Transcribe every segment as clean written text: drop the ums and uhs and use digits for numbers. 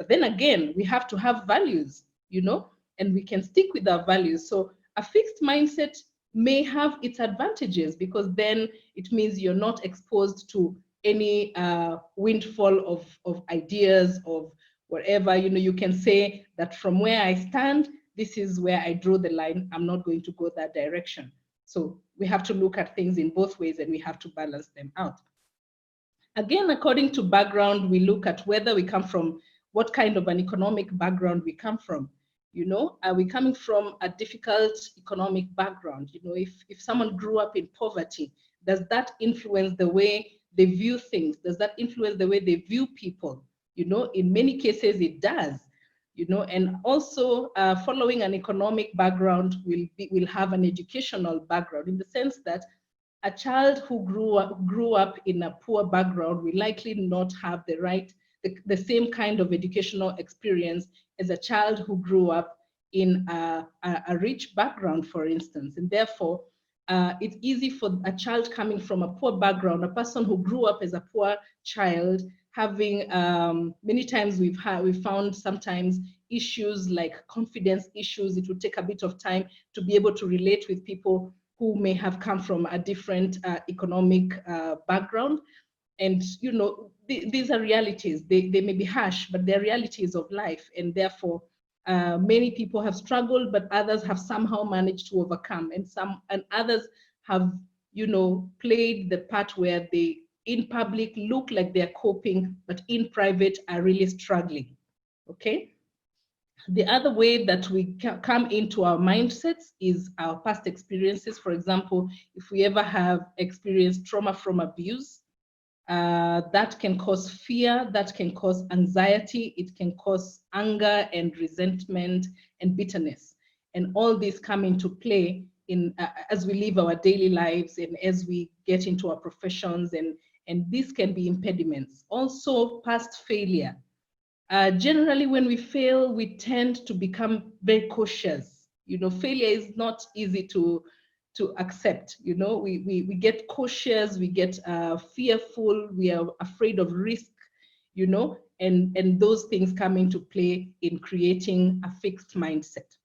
But then again, we have to have values, and we can stick with our values. So a fixed mindset may have its advantages, because then it means you're not exposed to any windfall of ideas, of whatever. You can say that from where I stand, this is where I draw the line. I'm not going to go that direction. So we have to look at things in both ways, and we have to balance them out. Again, according to background, we look at whether we come from, what kind of an economic background we come from. Are we coming from a difficult economic background? If someone grew up in poverty, does that influence the way they view things? Does that influence the way they view people? In many cases it does. And also following an economic background will have an educational background, in the sense that a child who grew up in a poor background will likely not have the same kind of educational experience as a child who grew up in a rich background, for instance. And therefore, it's easy for a child coming from a poor background, a person who grew up as a poor child, having many times we've found sometimes issues like confidence issues. It would take a bit of time to be able to relate with people who may have come from a different economic background. And these are realities. They may be harsh, but they're realities of life. And therefore, many people have struggled, but others have somehow managed to overcome. And others have, played the part where they, in public, look like they're coping, but in private are really struggling. Okay. The other way that we come into our mindsets is our past experiences. For example, if we ever have experienced trauma from abuse, that can cause fear, that can cause anxiety, it can cause anger and resentment and bitterness. And all these come into play as we live our daily lives and as we get into our professions, and these can be impediments. Also, past failure. Generally, when we fail, we tend to become very cautious. Failure is not easy to accept. We get cautious, we get fearful, we are afraid of risk, and those things come into play in creating a fixed mindset.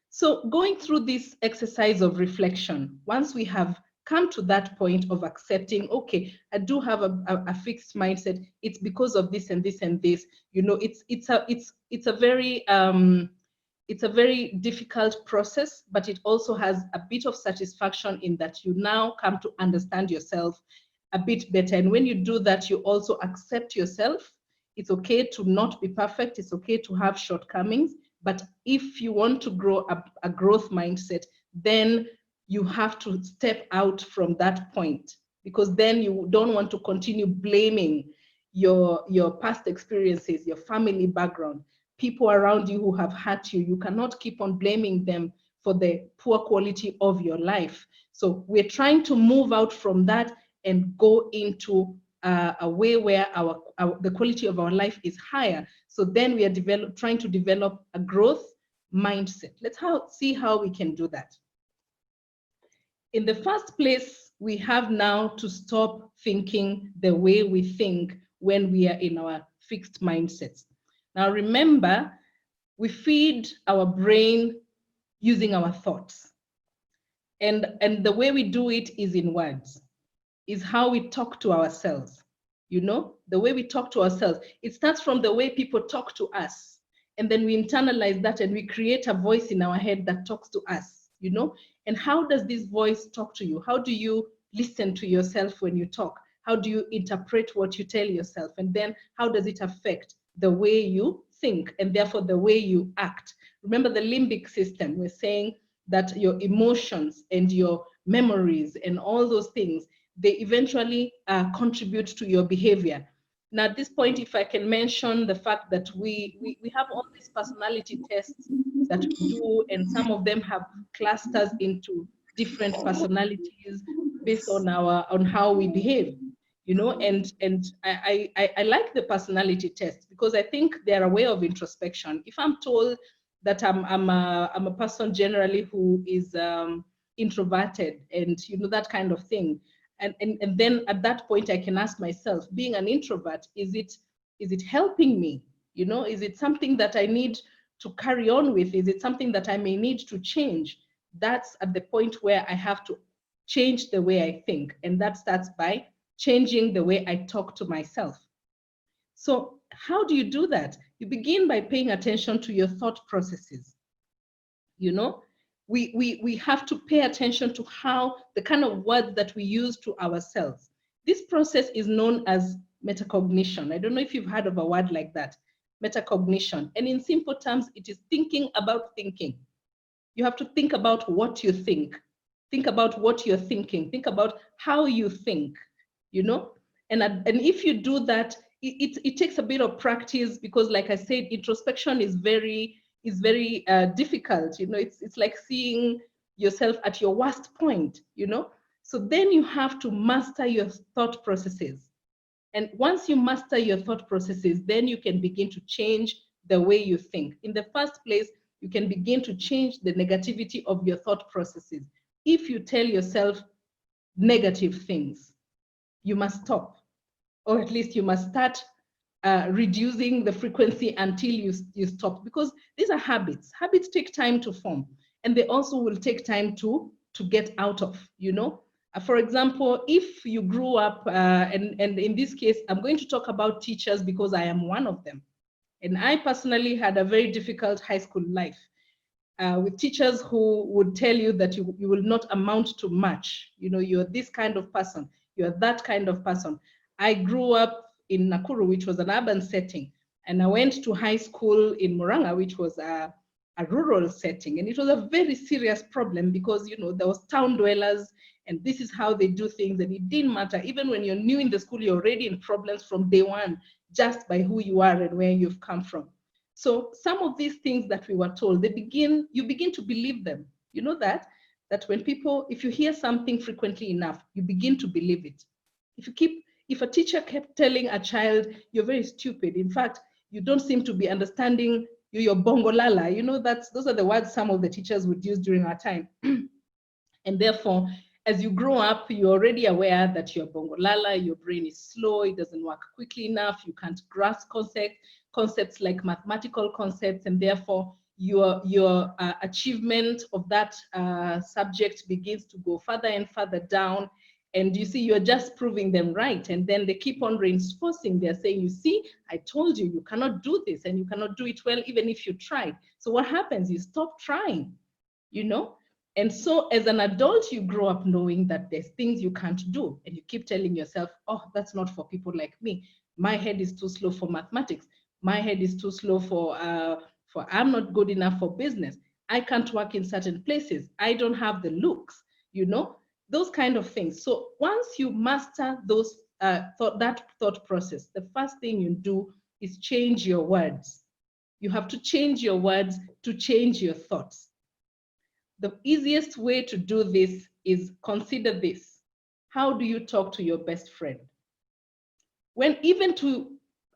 So going through this exercise of reflection, once we have come to that point of accepting, okay, I do have a fixed mindset, it's because of this and this and this, it's a very difficult process, but it also has a bit of satisfaction in that you now come to understand yourself a bit better. And when you do that, you also accept yourself. It's okay to not be perfect. It's okay to have shortcomings. But if you want to grow a growth mindset, then you have to step out from that point, because then you don't want to continue blaming your past experiences, your family background, people around you who have hurt you. You cannot keep on blaming them for the poor quality of your life. So we're trying to move out from that and go into a way where the quality of our life is higher. So then we are trying to develop a growth mindset. Let's see how we can do that. In the first place, we have now to stop thinking the way we think when we are in our fixed mindsets. Now remember, we feed our brain using our thoughts. And the way we do it is in words, is how we talk to ourselves. The way we talk to ourselves, it starts from the way people talk to us. And then we internalize that and we create a voice in our head that talks to us, And how does this voice talk to you? How do you listen to yourself when you talk? How do you interpret what you tell yourself? And then how does it affect the way you think and therefore the way you act? Remember the limbic system, we're saying that your emotions and your memories and all those things, they eventually contribute to your behavior. Now, at this point, if I can mention the fact that we have all these personality tests that we do, and some of them have clusters into different personalities based on how we behave, and I like the personality tests because I think they're a way of introspection. If I'm told that I'm a person generally who is introverted and that kind of thing, and then at that point I can ask myself, being an introvert, is it helping me? You know, is it something that I need to carry on with? Is it something that I may need to change? That's at the point where I have to change the way I think. And that starts by changing the way I talk to myself. So how do you do that? You begin by paying attention to your thought processes. You know, we have to pay attention to how the kind of words that we use to ourselves. This process is known as metacognition. I don't know if you've heard of a word like that, metacognition. And in simple terms, it is thinking about thinking. You have to think about what you think. Think about what you're thinking. Think about how you think, you know? And if you do that, it takes a bit of practice because, like I said, introspection is very difficult. You know, it's like seeing yourself at your worst point, you know? So then you have to master your thought processes. And once you master your thought processes, then you can begin to change the way you think. In the first place, you can begin to change the negativity of your thought processes. If you tell yourself negative things, you must stop, or at least you must start reducing the frequency until you stop, because these are habits. Habits take time to form, and they also will take time to get out of, you know. For example, if you grew up, and in this case, I'm going to talk about teachers because I am one of them. And I personally had a very difficult high school life with teachers who would tell you that you will not amount to much. You know, you're this kind of person, you're that kind of person. I grew up in Nakuru, which was an urban setting, and I went to high school in Muranga, which was a rural setting. And it was a very serious problem because, you know, there was town dwellers and this is how they do things. And it didn't matter. Even when you're new in the school, you're already in problems from day one, just by who you are and where you've come from. So some of these things that we were told, you begin to believe them. You know that when people, if you hear something frequently enough, you begin to believe it. If a teacher kept telling a child, you're very stupid, in fact, you don't seem to be understanding, you're bongolala, you know, those are the words some of the teachers would use during our time. And therefore, as you grow up, you're already aware that you're bongolala, your brain is slow, it doesn't work quickly enough, you can't grasp concepts like mathematical concepts, and therefore your achievement of that subject begins to go further and further down. And you see, you're just proving them right. And then they keep on reinforcing. They're saying, you see, I told you, you cannot do this and you cannot do it well, even if you try. So what happens? You stop trying, you know? And so as an adult, you grow up knowing that there's things you can't do. And you keep telling yourself, oh, that's not for people like me. My head is too slow for mathematics. My head is too slow for I'm not good enough for business. I can't work in certain places. I don't have the looks, you know? Those kind of things. So once you master those that thought process, the first thing you do is change your words. You have to change your words to change your thoughts. The easiest way to do this is consider this. How do you talk to your best friend? When even to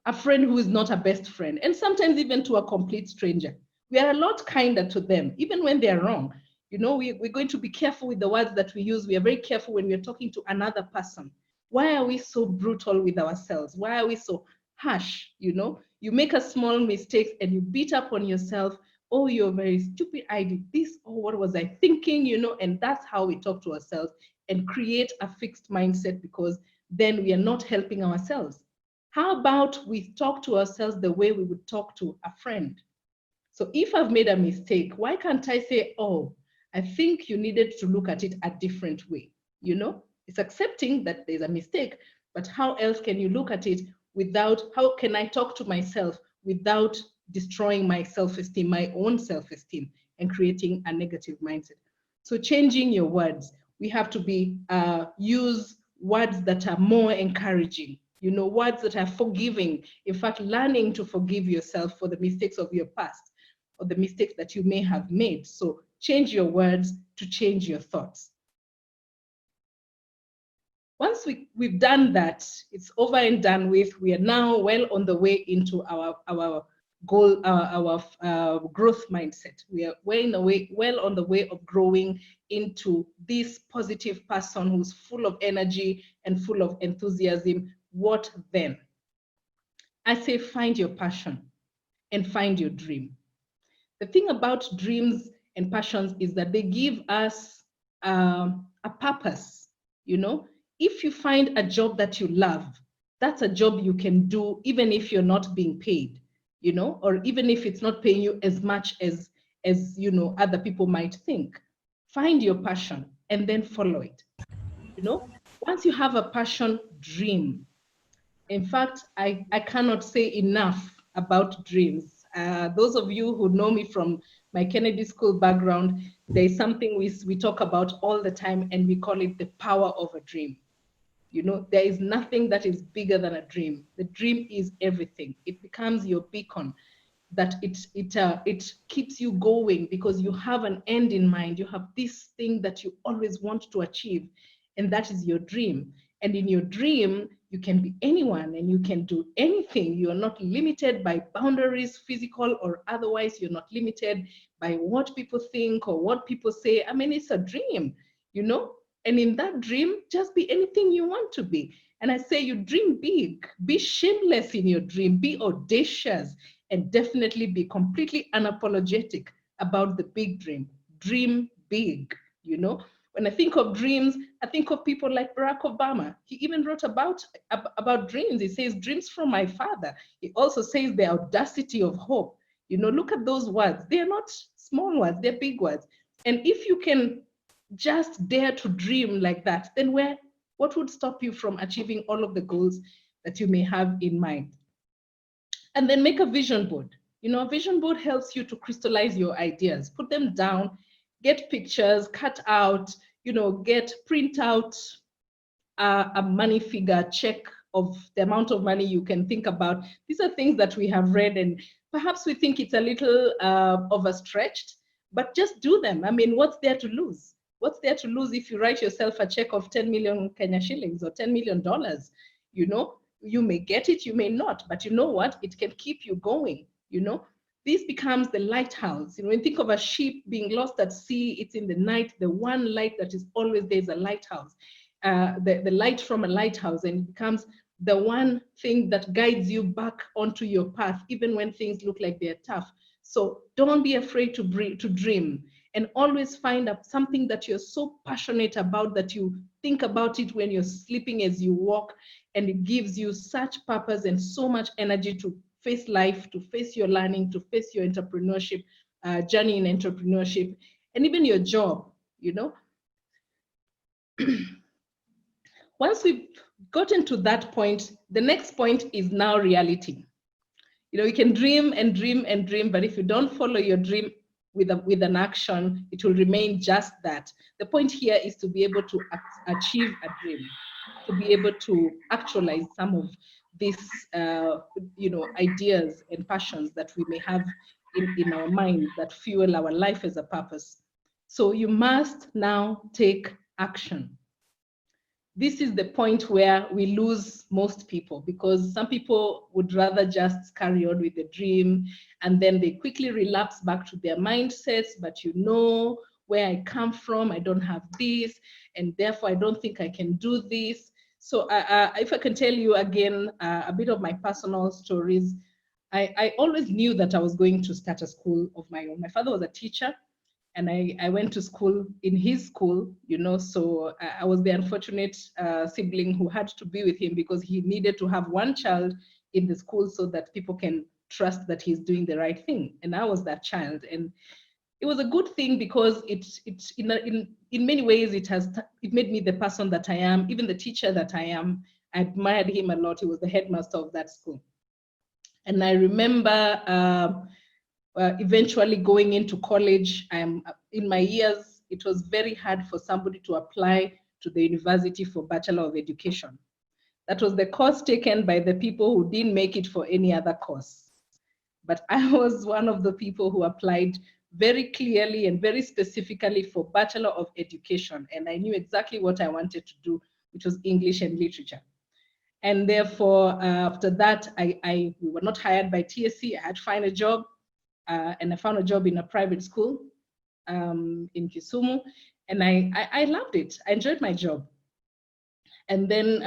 a friend who is not a best friend, and sometimes even to a complete stranger, we are a lot kinder to them, even when they're wrong. You know, we're going to be careful with the words that we use. We are very careful when we're talking to another person. Why are we so brutal with ourselves? Why are we so harsh? You know, you make a small mistake and you beat up on yourself. Oh, you're very stupid. I did this. Oh, what was I thinking? You know, and that's how we talk to ourselves and create a fixed mindset, because then we are not helping ourselves. How about we talk to ourselves the way we would talk to a friend? So if I've made a mistake, why can't I say, oh, I think you needed to look at it a different way? You know, it's accepting that there's a mistake, but how else can you look at it how can I talk to myself without destroying my self-esteem, my own self-esteem, and creating a negative mindset? So changing your words, we have to use words that are more encouraging, you know, words that are forgiving. In fact, learning to forgive yourself for the mistakes of your past or the mistakes that you may have made. So change your words to change your thoughts. Once we've done that, it's over and done with. We are now well on the way into our goal, our growth mindset. We are well on the way of growing into this positive person who's full of energy and full of enthusiasm. What then? I say, find your passion. and find your dream. The thing about dreams and passions is that they give us a purpose. You know, if you find a job that you love, that's a job you can do even if you're not being paid, you know, or even if it's not paying you as much as you know other people might think. Find your passion and then follow it. You know, once you have a passion, dream. In fact, I cannot say enough about dreams. Those of you who know me from my Kennedy School background, there is something we talk about all the time, and we call it the power of a dream. You know, there is nothing that is bigger than a dream. The dream is everything. It becomes your beacon, that it keeps you going because you have an end in mind. You have this thing that you always want to achieve, and that is your dream. And in your dream, you can be anyone and you can do anything. You are not limited by boundaries, physical or otherwise. You're not limited by what people think or what people say. I mean, it's a dream, you know? And in that dream, just be anything you want to be. And I say, you dream big, be shameless in your dream, be audacious, and definitely be completely unapologetic about the big dream. Dream big, you know? When I think of dreams, I think of people like Barack Obama. He even wrote about dreams. He says, dreams from my father. He also says the audacity of hope. You know, look at those words. They're not small words, they're big words. And if you can just dare to dream like that, then what would stop you from achieving all of the goals that you may have in mind? And then make a vision board. You know, a vision board helps you to crystallize your ideas, put them down, get pictures, cut out, you know, print out a money figure, check of the amount of money you can think about. These are things that we have read, and perhaps we think it's a little overstretched, but just do them. I mean, what's there to lose? What's there to lose if you write yourself a check of 10 million Kenya shillings or $10 million? You know, you may get it, you may not, but you know what? It can keep you going, you know? This becomes the lighthouse. You know, when you think of a ship being lost at sea, it's in the night, the one light that is always there is a lighthouse. The light from a lighthouse, and it becomes the one thing that guides you back onto your path, even when things look like they're tough. So don't be afraid to dream, and always find up something that you're so passionate about that you think about it when you're sleeping as you walk, and it gives you such purpose and so much energy to face life, to face your learning, to face your entrepreneurship journey in entrepreneurship, and even your job, you know. Once we've gotten to that point, the next point is now reality. You know, you can dream and dream and dream, but if you don't follow your dream with an action, it will remain just that. The point here is to be able to achieve a dream, to be able to actualize some of these, you know, ideas and passions that we may have in our minds that fuel our life as a purpose. So you must now take action. This is the point where we lose most people, because some people would rather just carry on with the dream and then they quickly relapse back to their mindsets. But you know where I come from, I don't have this, and therefore I don't think I can do this. So if I can tell you again a bit of my personal stories, I always knew that I was going to start a school of my own. My father was a teacher, and I went to school in his school, you know, so I was the unfortunate sibling who had to be with him because he needed to have one child in the school so that people can trust that he's doing the right thing. And I was that child. And it was a good thing because in many ways, it made me the person that I am, even the teacher that I am. I admired him a lot. He was the headmaster of that school. And I remember eventually going into college. In my years, it was very hard for somebody to apply to the university for Bachelor of Education. That was the course taken by the people who didn't make it for any other course. But I was one of the people who applied very clearly and very specifically for Bachelor of Education. And I knew exactly what I wanted to do, which was English and literature. And therefore, after that, we were not hired by TSC. I had to find a job. And I found a job in a private school in Kisumu, and I loved it. I enjoyed my job. And then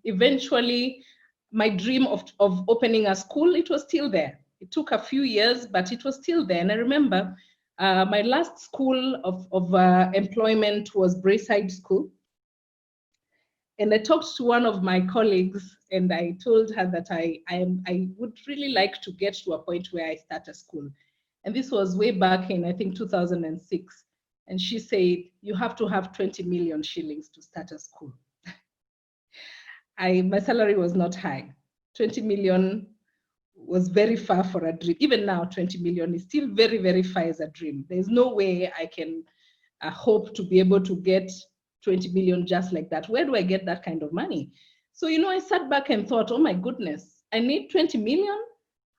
eventually, my dream of opening a school, it was still there. It took a few years, but it was still there. And I remember my last school of employment was Braeside School. And I talked to one of my colleagues and I told her that I would really like to get to a point where I start a school. And this was way back in, I think, 2006. And she said, you have to have 20 million shillings to start a school. My salary was not high. 20 million was very far for a dream. Even now, 20 million is still very, very far as a dream. There's no way I can hope to be able to get 20 million just like that. Where do I get that kind of money? So, I sat back and thought, oh my goodness, I need 20 million.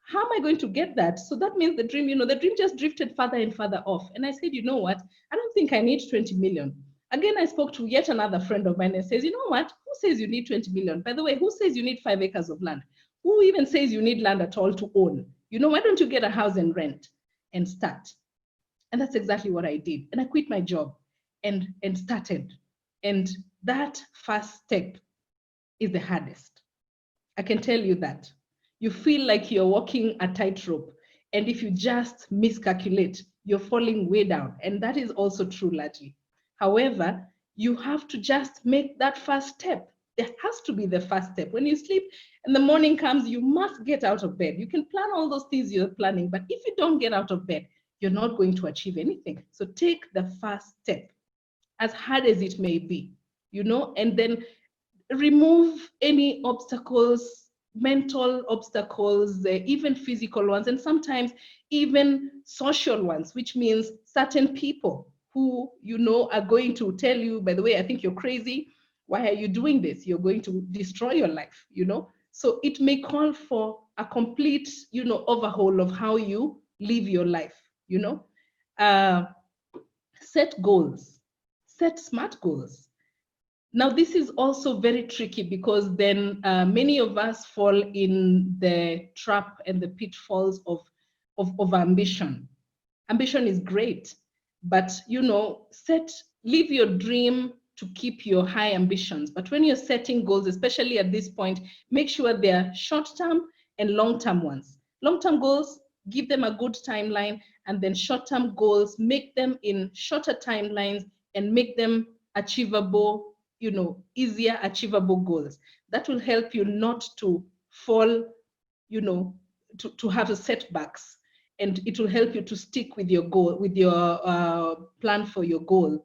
How am I going to get that? So that means the dream, the dream just drifted further and further off. And I said, you know what? I don't think I need 20 million. Again, I spoke to yet another friend of mine and says, you know what? Who says you need 20 million? By the way, who says you need 5 acres of land? Who even says you need land at all to own? Why don't you get a house and rent and start? And that's exactly what I did. And I quit my job and started. And that first step is the hardest. I can tell you that. You feel like you're walking a tightrope. And if you just miscalculate, you're falling way down. And that is also true, largely. However, you have to just make that first step. There has to be the first step. When you sleep and the morning comes, you must get out of bed. You can plan all those things you're planning, but if you don't get out of bed, you're not going to achieve anything. So take the first step, as hard as it may be, and then remove any obstacles, mental obstacles, even physical ones, and sometimes even social ones, which means certain people who, are going to tell you, by the way, I think you're crazy. Why are you doing this? You're going to destroy your life, So it may call for a complete, overhaul of how you live your life, Set goals, set smart goals. Now, this is also very tricky because then many of us fall in the trap and the pitfalls of ambition. Ambition is great, but leave your dream to keep your high ambitions. But when you're setting goals, especially at this point, make sure they're short-term and long-term ones. Long-term goals, give them a good timeline, and then short-term goals, make them in shorter timelines and make them achievable, easier achievable goals. That will help you not to fall, to have setbacks, and it will help you to stick with your goal, with your plan for your goal,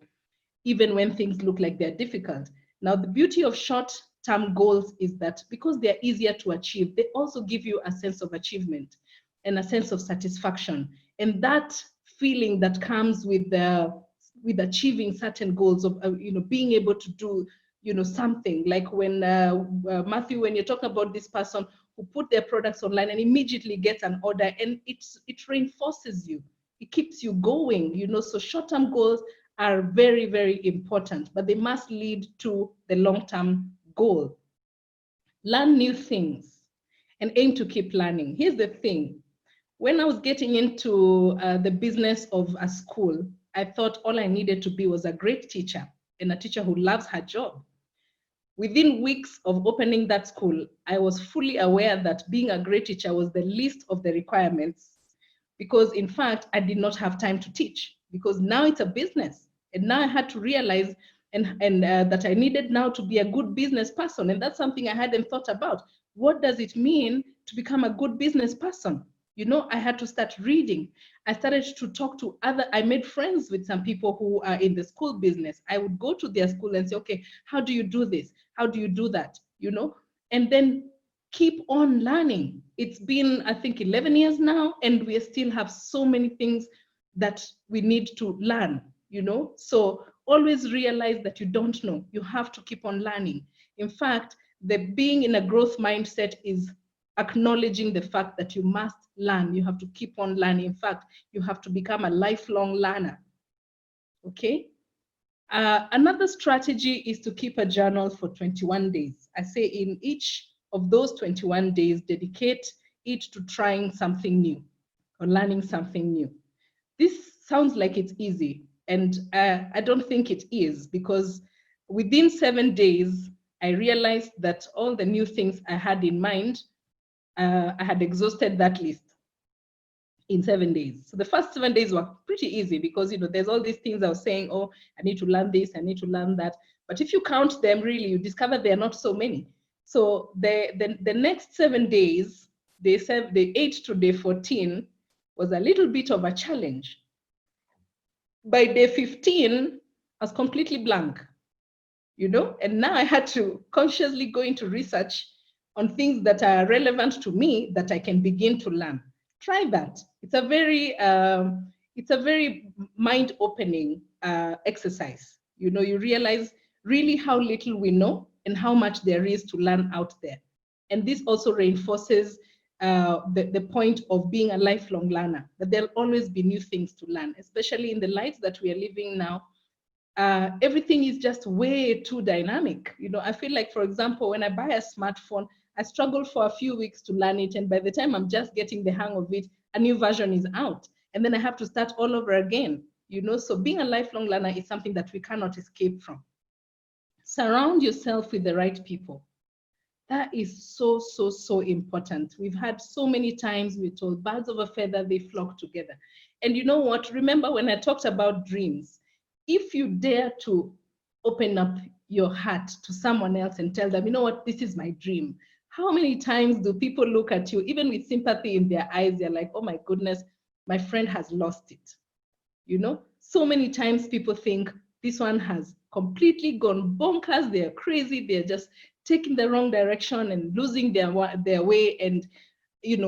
even when things look like they're difficult. Now, the beauty of short-term goals is that because they're easier to achieve, they also give you a sense of achievement and a sense of satisfaction. And that feeling that comes with achieving certain goals of, being able to do, something like when Matthew, when you're talking about this person who put their products online and immediately gets an order, and it reinforces you, it keeps you going, So short-term goals are very, very important, but they must lead to the long-term goal. Learn new things and aim to keep learning. Here's the thing. When I was getting into the business of a school, I thought all I needed to be was a great teacher and a teacher who loves her job. Within weeks of opening that school, I was fully aware that being a great teacher was the least of the requirements, because in fact, I did not have time to teach, because now it's a business. And now I had to realize that I needed now to be a good business person. And that's something I hadn't thought about. What does it mean to become a good business person? I had to start reading. I started to talk to I made friends with some people who are in the school business. I would go to their school and say, okay, how do you do this? How do you do that? And then keep on learning. It's been, I think, 11 years now, and we still have so many things that we need to learn, So always realize that you don't know. You have to keep on learning. In fact, the being in a growth mindset is acknowledging the fact that you must learn. You have to keep on learning. In fact, you have to become a lifelong learner. Okay? Another strategy is to keep a journal for 21 days. I say in each of those 21 days, dedicate it to trying something new or learning something new. This sounds like it's easy, and I don't think it is, because within 7 days, I realized that all the new things I had in mind, I had exhausted that list. in 7 days. So the first 7 days were pretty easy because, there's all these things I was saying, oh, I need to learn this, I need to learn that. But if you count them, really, you discover there are not so many. So the next 7 days, day 8 to day 14 was a little bit of a challenge. By day 15, I was completely blank, and now I had to consciously go into research on things that are relevant to me that I can begin to learn. Try that. It's a very mind-opening exercise. You realize really how little we know and how much there is to learn out there. And this also reinforces the point of being a lifelong learner, that there'll always be new things to learn, especially in the lives that we are living now. Everything is just way too dynamic. I feel like, for example, when I buy a smartphone, I struggle for a few weeks to learn it. And by the time I'm just getting the hang of it, a new version is out. And then I have to start all over again. So being a lifelong learner is something that we cannot escape from. Surround yourself with the right people. That is so, so, so important. We've had so many times we're told birds of a feather, they flock together. And you know what? Remember when I talked about dreams, if you dare to open up your heart to someone else and tell them, you know what, this is my dream. How many times do people look at you, even with sympathy in their eyes, they're like, oh my goodness, my friend has lost it. So many times people think this one has completely gone bonkers, they're crazy, they're just taking the wrong direction and losing their way. And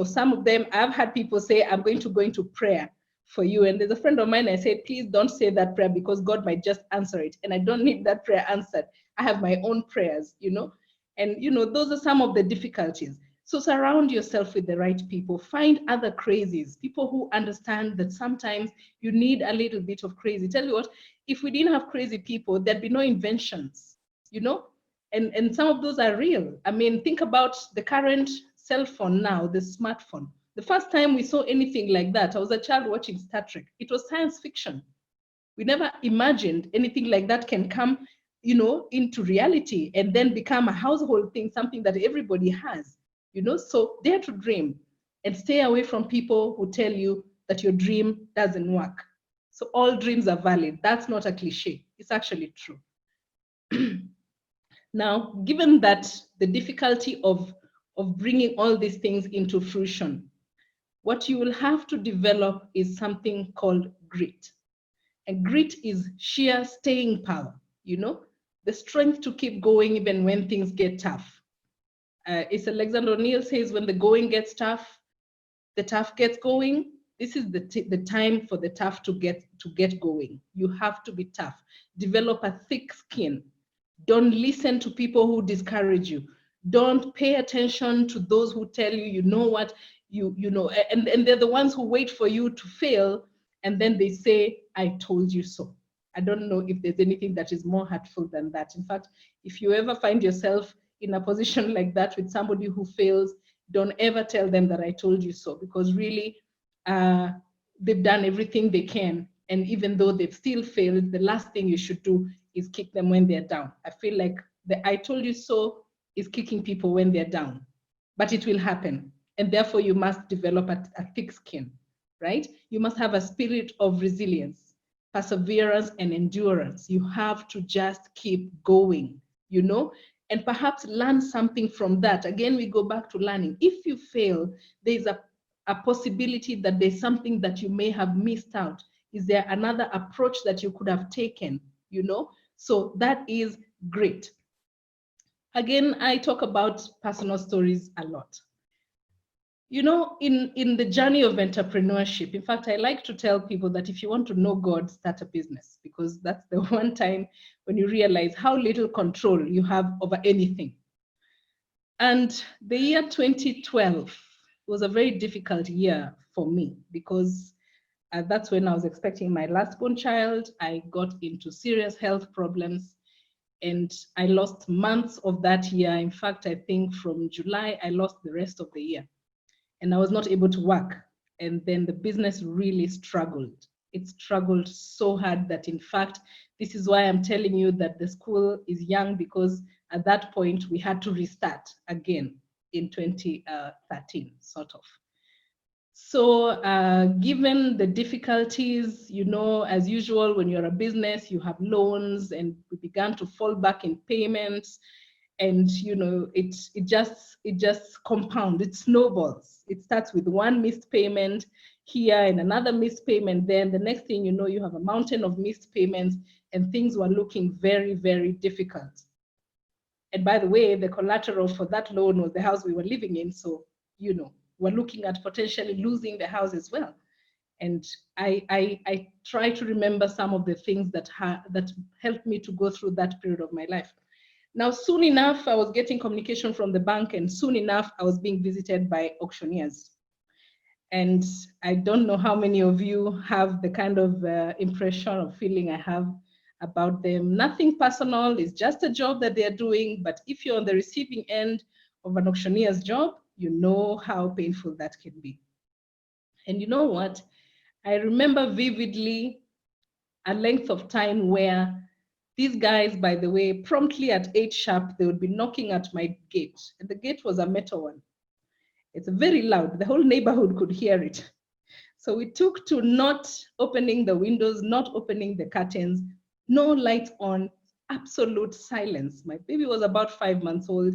some of them, I've had people say, I'm going to go into prayer for you. And there's a friend of mine, I said, please don't say that prayer because God might just answer it. And I don't need that prayer answered. I have my own prayers, And those are some of the difficulties. So surround yourself with the right people. Find other crazies, people who understand that sometimes you need a little bit of crazy. Tell you what, if we didn't have crazy people, there'd be no inventions, And some of those are real. I mean, think about the current cell phone now, the smartphone. The first time we saw anything like that, I was a child watching Star Trek. It was science fiction. We never imagined anything like that can come, into reality and then become a household thing, something that everybody has, So dare to dream and stay away from people who tell you that your dream doesn't work. So all dreams are valid. That's not a cliche. It's actually true. Now, given that the difficulty of bringing all these things into fruition, what you will have to develop is something called grit. And grit is sheer staying power, the strength to keep going even when things get tough. It's Alexander O'Neill says, when the going gets tough, the tough gets going. This is the time for the tough to get going. You have to be tough. Develop a thick skin. Don't listen to people who discourage you. Don't pay attention to those who tell you, you know what, you know, and they're the ones who wait for you to fail, and then they say, I told you so. I don't know if there's anything that is more hurtful than that. In fact, if you ever find yourself in a position like that with somebody who fails, don't ever tell them that I told you so, because really they've done everything they can. And even though they've still failed, the last thing you should do is kick them when they're down. I feel like the I told you so is kicking people when they're down, but it will happen. And therefore you must develop a thick skin, right? You must have a spirit of resilience, perseverance, and endurance. You have to just keep going, and perhaps learn something from that. Again, we go back to learning. If you fail, there's a possibility that there's something that you may have missed out. Is there another approach that you could have taken, So that is great. Again, I talk about personal stories a lot. In the journey of entrepreneurship, in fact, I like to tell people that if you want to know God, start a business, because that's the one time when you realize how little control you have over anything. And the year 2012 was a very difficult year for me, because that's when I was expecting my last born child. I got into serious health problems, and I lost months of that year. In fact, I think from July, I lost the rest of the year. And I was not able to work. And then the business really struggled. It struggled so hard that, in fact, this is why I'm telling you that the school is young, because at that point we had to restart again in 2013, sort of. So given the difficulties, as usual, when you're a business, you have loans, and we began to fall back in payments, and it just compounds, it snowballs. It starts with one missed payment here and another missed payment. Then the next thing you know, you have a mountain of missed payments, and things were looking very, very difficult. And by the way, the collateral for that loan was the house we were living in. So, we're looking at potentially losing the house as well. And I try to remember some of the things that helped me to go through that period of my life. Now, soon enough, I was getting communication from the bank, and soon enough, I was being visited by auctioneers. And I don't know how many of you have the kind of impression or feeling I have about them. Nothing personal, it's just a job that they're doing. But if you're on the receiving end of an auctioneer's job, you know how painful that can be. And you know what? I remember vividly a length of time where these guys, by the way, promptly at 8 sharp, they would be knocking at my gate. And the gate was a metal one. It's very loud. The whole neighborhood could hear it. So we took to not opening the windows, not opening the curtains, no light on, absolute silence. My baby was about 5 months old,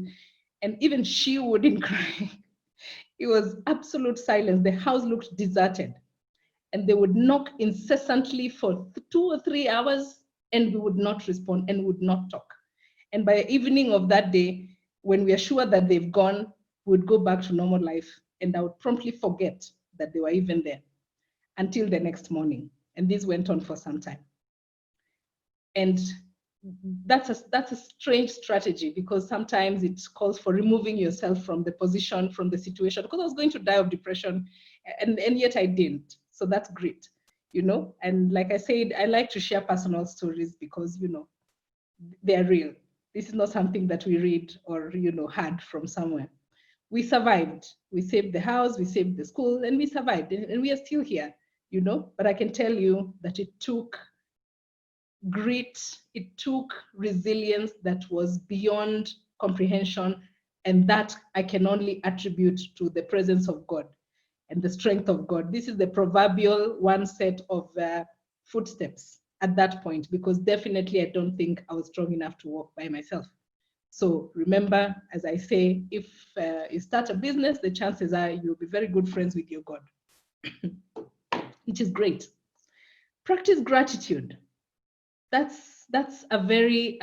and even she wouldn't cry. It was absolute silence. The house looked deserted. And they would knock incessantly for 2 or 3 hours, and we would not respond and would not talk. And by evening of that day, when we are sure that they've gone, we would go back to normal life, and I would promptly forget that they were even there until the next morning. And this went on for some time. And that's a strange strategy, because sometimes it calls for removing yourself from the position, from the situation, because I was going to die of depression, and yet I didn't. So that's great, And like I said, I like to share personal stories because, they're real. This is not something that we read or, heard from somewhere. We survived. We saved the house, we saved the school, and we survived. And we are still here, But I can tell you that it took grit, it took resilience that was beyond comprehension. And that I can only attribute to the presence of God and the strength of God. This is the proverbial one set of footsteps at that point, because definitely I don't think I was strong enough to walk by myself. So remember, as I say, if you start a business, the chances are you'll be very good friends with your God, which is great. Practice gratitude. That's a very,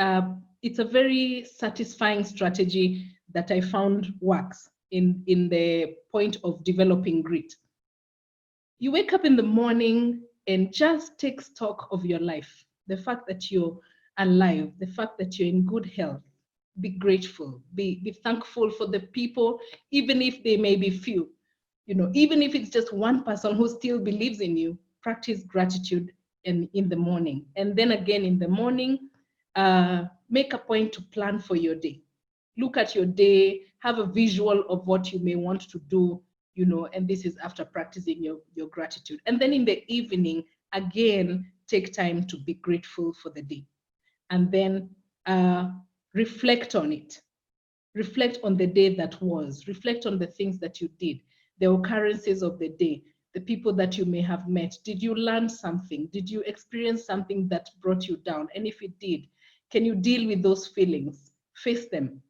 it's a very satisfying strategy that I found works in the point of developing grit. You wake up in the morning and just take stock of your life. The fact that you're alive, the fact that you're in good health. Be grateful, be thankful for the people, even if they may be few. Even if it's just one person who still believes in you, practice gratitude in the morning. And then again in the morning, make a point to plan for your day. Look at your day, have a visual of what you may want to do, and this is after practicing your gratitude. And then in the evening, again, take time to be grateful for the day. And then reflect on it. Reflect on the day that was. Reflect on the things that you did, the occurrences of the day, the people that you may have met. Did you learn something? Did you experience something that brought you down? And if it did, can you deal with those feelings? Face them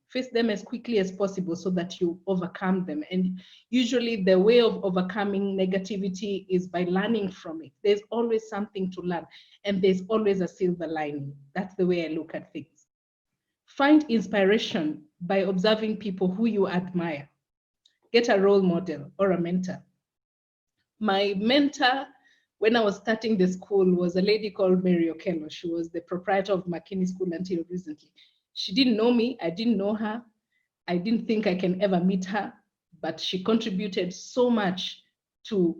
as quickly as possible so that you overcome them. And usually the way of overcoming negativity is by learning from it. There's always something to learn, and there's always a silver lining. That's the way I look at things. Find inspiration by observing people who you admire. Get a role model or a mentor. My mentor when I was starting the school was a lady called Mary Okello. She was the proprietor of McKinney School until recently. She didn't know me, I didn't know her. I didn't think I can ever meet her, but she contributed so much to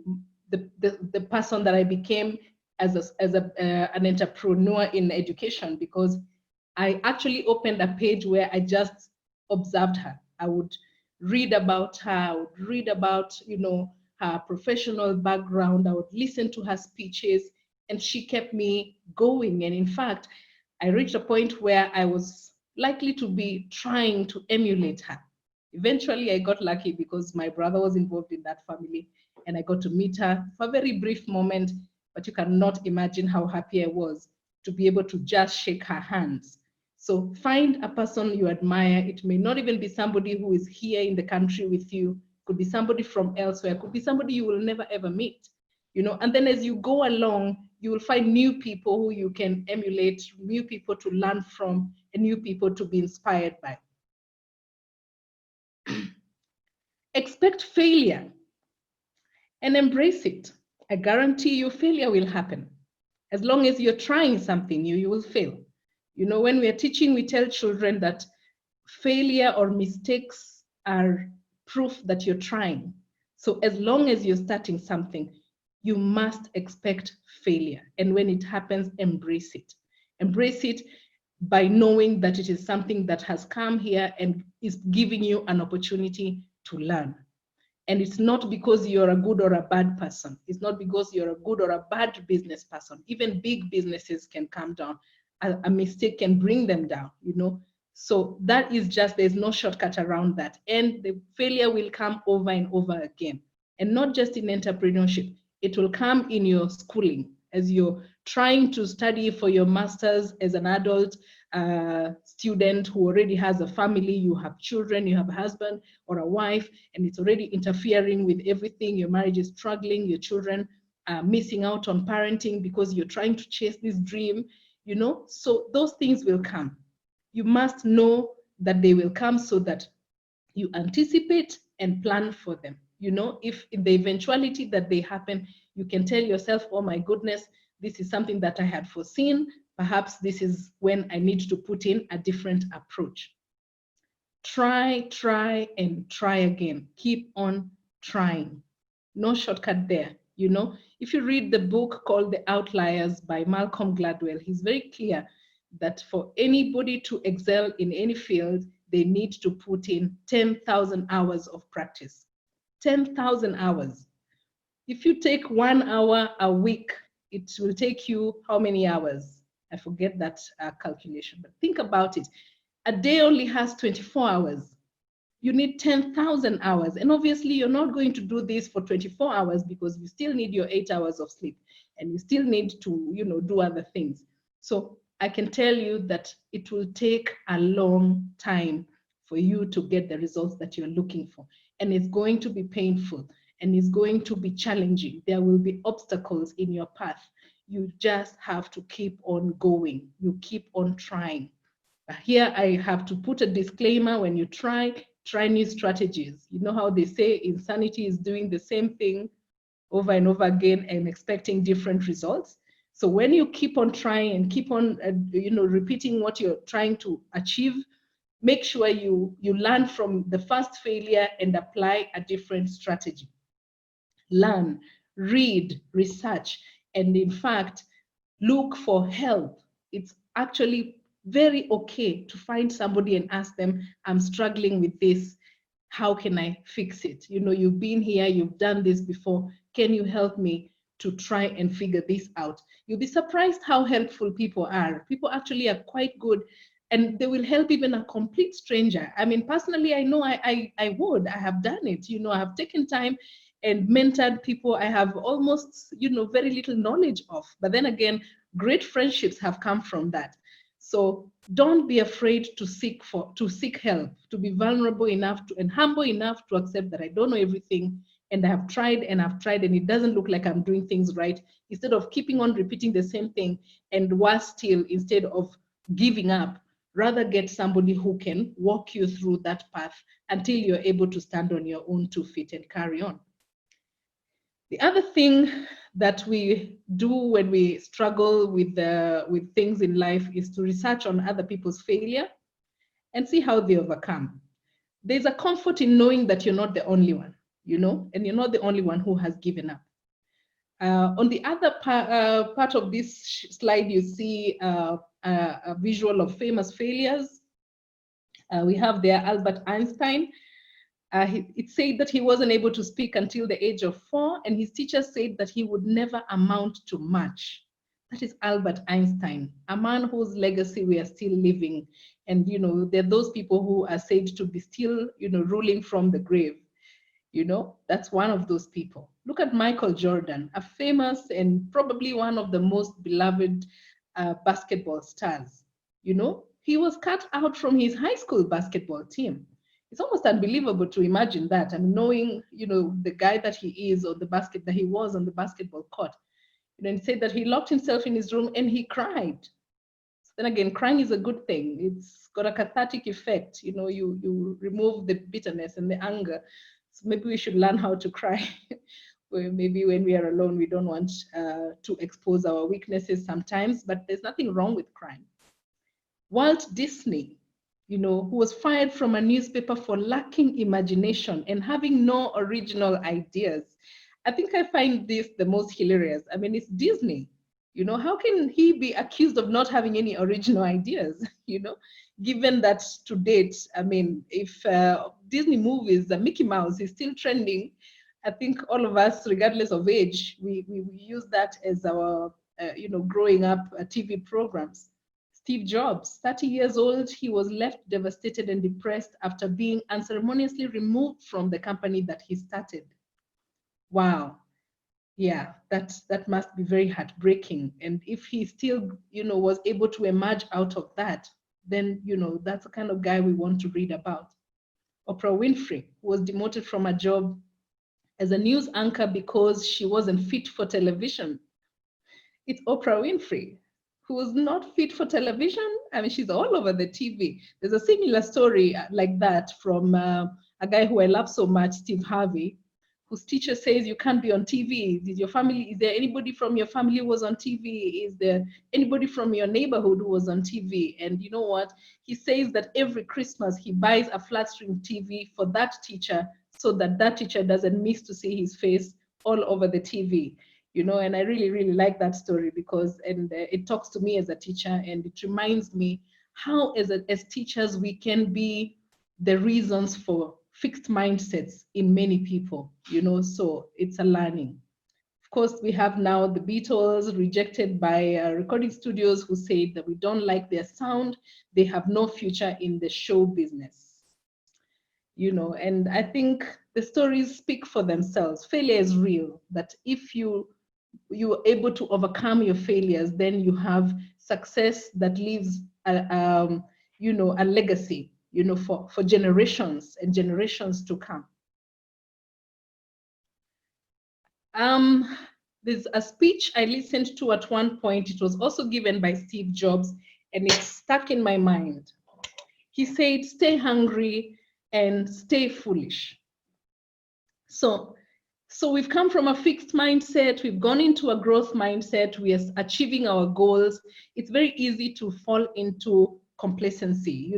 the person that I became as an entrepreneur in education, because I actually opened a page where I just observed her. I would read about her, I would read about, her professional background, I would listen to her speeches, and she kept me going. And in fact, I reached a point where I was likely to be trying to emulate her. Eventually, I got lucky because my brother was involved in that family, and I got to meet her for a very brief moment, but you cannot imagine how happy I was to be able to just shake her hands. So find a person you admire. It may not even be somebody who is here in the country with you, could be somebody from elsewhere, could be somebody you will never ever meet, and then as you go along, you will find new people who you can emulate, new people to learn from, and new people to be inspired by. Expect failure and embrace it. I guarantee you failure will happen. As long as you're trying something new, you will fail. When we are teaching, we tell children that failure or mistakes are proof that you're trying. So as long as you're starting something, you must expect failure. And when it happens, embrace it. Embrace it by knowing that it is something that has come here and is giving you an opportunity to learn. And it's not because you're a good or a bad person. It's not because you're a good or a bad business person. Even big businesses can come down. A mistake can bring them down, So that is just, there's no shortcut around that. And the failure will come over and over again. And not just in entrepreneurship, it will come in your schooling. As you're trying to study for your master's as an adult student who already has a family, you have children, you have a husband or a wife, and it's already interfering with everything. Your marriage is struggling, your children are missing out on parenting because you're trying to chase this dream, So those things will come. You must know that they will come so that you anticipate and plan for them. If in the eventuality that they happen, you can tell yourself, oh my goodness, this is something that I had foreseen. Perhaps this is when I need to put in a different approach. Try, and try again. Keep on trying. No shortcut there. If you read the book called The Outliers by Malcolm Gladwell, he's very clear that for anybody to excel in any field, they need to put in 10,000 hours of practice. 10,000 hours. If you take 1 hour a week, it will take you how many hours? I forget that calculation, but think about it. A day only has 24 hours. You need 10,000 hours. And obviously, you're not going to do this for 24 hours because you still need your 8 hours of sleep and you still need to, do other things. So I can tell you that it will take a long time for you to get the results that you're looking for. And it's going to be painful and it's going to be challenging. There will be obstacles in your path. You just have to keep on going. You keep on trying. Here I have to put a disclaimer: when you try new strategies. You know how they say insanity is doing the same thing over and over again and expecting different results. So when you keep on trying and keep on repeating what you're trying to achieve, make sure you learn from the first failure and apply a different strategy. Learn, read, research, and in fact, look for help. It's actually very okay to find somebody and ask them, I'm struggling with this. How can I fix it? You've been here, you've done this before. Can you help me to try and figure this out? You'll be surprised how helpful people are. People actually are quite good, and they will help even a complete stranger. I mean, personally, I know I have done it. I have taken time and mentored people I have almost, very little knowledge of. But then again, great friendships have come from that. So don't be afraid to seek help, to be vulnerable enough and humble enough to accept that I don't know everything, and I have tried and it doesn't look like I'm doing things right. Instead of keeping on repeating the same thing, and worse still, instead of giving up, rather get somebody who can walk you through that path until you're able to stand on your own 2 feet and carry on. The other thing that we do when we struggle with things in life is to research on other people's failure and see how they overcome. There's a comfort in knowing that you're not the only one, and you're not the only one who has given up. On the other part of this slide, you see a visual of famous failures. We have there Albert Einstein. It said that he wasn't able to speak until the age of 4, and his teachers said that he would never amount to much. That is Albert Einstein, a man whose legacy we are still living. And, there are those people who are said to be still, ruling from the grave. That's one of those people. Look at Michael Jordan, a famous and probably one of the most beloved basketball stars. He was cut out from his high school basketball team. It's almost unbelievable to imagine that. And knowing, the guy that he is, or the basket that he was on the basketball court. And he said that he locked himself in his room and he cried. Then again, crying is a good thing. It's got a cathartic effect. You remove the bitterness and the anger. So maybe we should learn how to cry. Maybe when we are alone, we don't want to expose our weaknesses sometimes, but there's nothing wrong with crying. Walt Disney, who was fired from a newspaper for lacking imagination and having no original ideas. I think I find this the most hilarious. I mean, it's Disney. How can he be accused of not having any original ideas? Given that to date, I mean, if Disney movies, Mickey Mouse is still trending, I think all of us, regardless of age, we use that as our, growing up TV programs. Steve Jobs, 30 years old, he was left devastated and depressed after being unceremoniously removed from the company that he started. Wow. Yeah, that must be very heartbreaking. And if he still, was able to emerge out of that, then, that's the kind of guy we want to read about. Oprah Winfrey was demoted from a job as a news anchor because she wasn't fit for television. It's Oprah Winfrey, who was not fit for television. I mean, she's all over the TV. There's a similar story like that from a guy who I love so much, Steve Harvey, whose teacher says you can't be on TV. Is there anybody from your family who was on TV? Is there anybody from your neighborhood who was on TV? And you know what? He says that every Christmas he buys a flat screen TV for that teacher so that that teacher doesn't miss to see his face all over the TV. And I really, really like that story because it talks to me as a teacher, and it reminds me how as teachers we can be the reasons for fixed mindsets in many people, so it's a learning. Of course, we have now the Beatles rejected by recording studios who say that we don't like their sound, they have no future in the show business. And I think the stories speak for themselves. Failure is real, that if you're able to overcome your failures, then you have success that leaves a legacy, for generations and generations to come. There's a speech I listened to at one point. It was also given by Steve Jobs, and it stuck in my mind. He said, "Stay hungry and stay foolish." So we've come from a fixed mindset, we've gone into a growth mindset, we are achieving our goals. It's very easy to fall into complacency,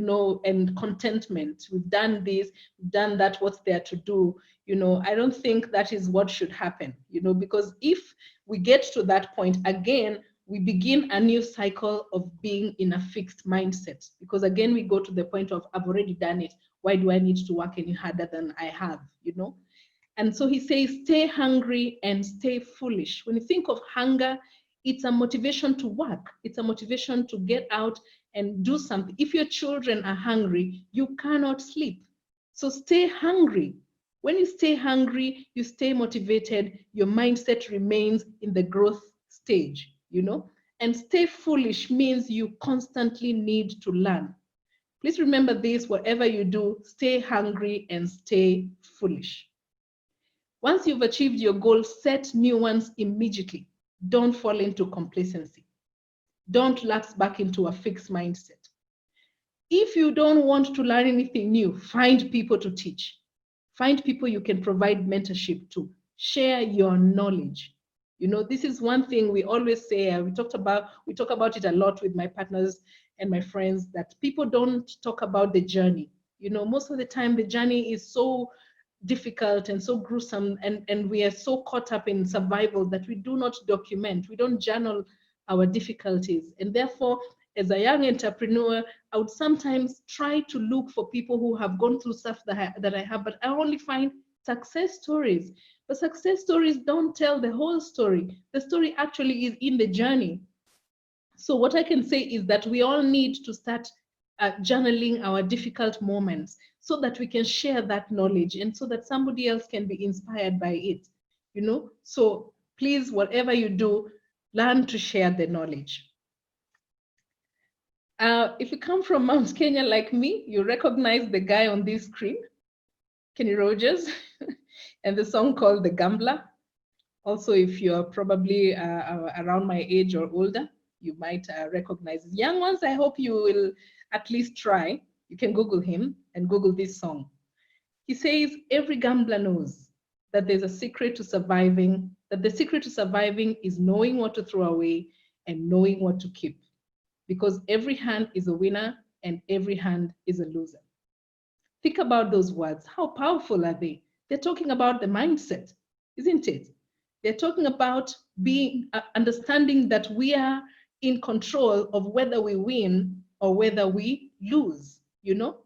and contentment. We've done this, we've done that, what's there to do? I don't think that is what should happen, because if we get to that point again, we begin a new cycle of being in a fixed mindset. Because again, we go to the point of, I've already done it. Why do I need to work any harder than I have, And so he says, stay hungry and stay foolish. When you think of hunger, it's a motivation to work. It's a motivation to get out and do something. If your children are hungry, you cannot sleep. So stay hungry. When you stay hungry, you stay motivated, your mindset remains in the growth stage, And stay foolish means you constantly need to learn. Please remember this, whatever you do, stay hungry and stay foolish. Once you've achieved your goal, set new ones immediately. Don't fall into complacency. Don't lapse back into a fixed mindset. If you don't want to learn anything new, find people to teach. Find people you can provide mentorship to. Share your knowledge. This is one thing we always say, we talk about it a lot with my partners and my friends, that people don't talk about the journey. Most of the time the journey is so difficult and so gruesome, and we are so caught up in survival that we do not document, we don't journal our difficulties. And therefore, as a young entrepreneur, I would sometimes try to look for people who have gone through stuff that I have, but I only find success stories. But success stories don't tell the whole story. The story actually is in the journey. So what I can say is that we all need to start journaling our difficult moments, so that we can share that knowledge and so that somebody else can be inspired by it, you know. So please, whatever you do, learn to share the knowledge. If you come from Mount Kenya like me, you recognize the guy on this screen, Kenny Rogers, and the song called The Gambler. Also, if you're probably around my age or older, you might recognize it. Young ones, I hope you will at least try. You can Google him and Google this song. He says, every gambler knows that there's a secret to surviving, that the secret to surviving is knowing what to throw away and knowing what to keep. Because every hand is a winner and every hand is a loser. Think about those words. How powerful are they? They're talking about the mindset, isn't it? They're talking about being understanding that we are in control of whether we win or whether we lose, you know?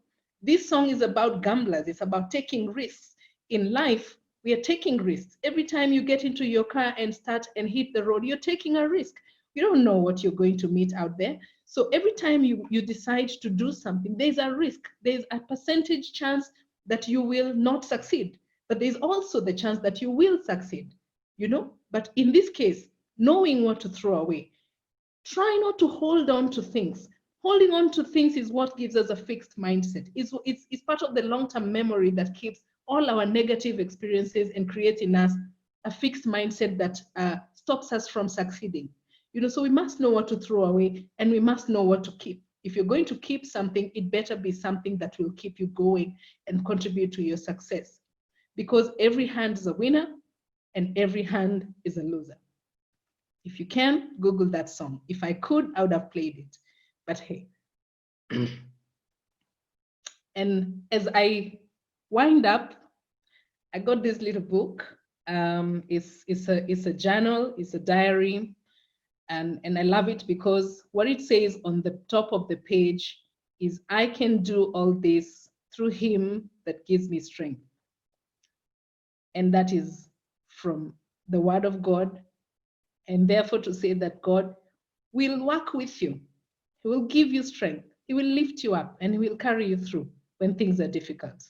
This song is about gamblers. It's about taking risks. In life, we are taking risks. Every time you get into your car and start and hit the road, you're taking a risk. You don't know what you're going to meet out there. So every time you decide to do something, there's a risk. There's a percentage chance that you will not succeed, but there's also the chance that you will succeed, you know? But in this case, knowing what to throw away, try not to hold on to things. Holding on to things is what gives us a fixed mindset. It's part of the long-term memory that keeps all our negative experiences and creates in us a fixed mindset that stops us from succeeding. You know, so we must know what to throw away and we must know what to keep. If you're going to keep something, it better be something that will keep you going and contribute to your success. Because every hand is a winner and every hand is a loser. If you can, Google that song. If I could, I would have played it. But hey. And as I wind up, I got this little book. It's a journal, it's a diary. And I love it because what it says on the top of the page is, I can do all this through him that gives me strength. And that is from the word of God. And therefore to say that God will work with you. He will give you strength. He will lift you up and he will carry you through when things are difficult.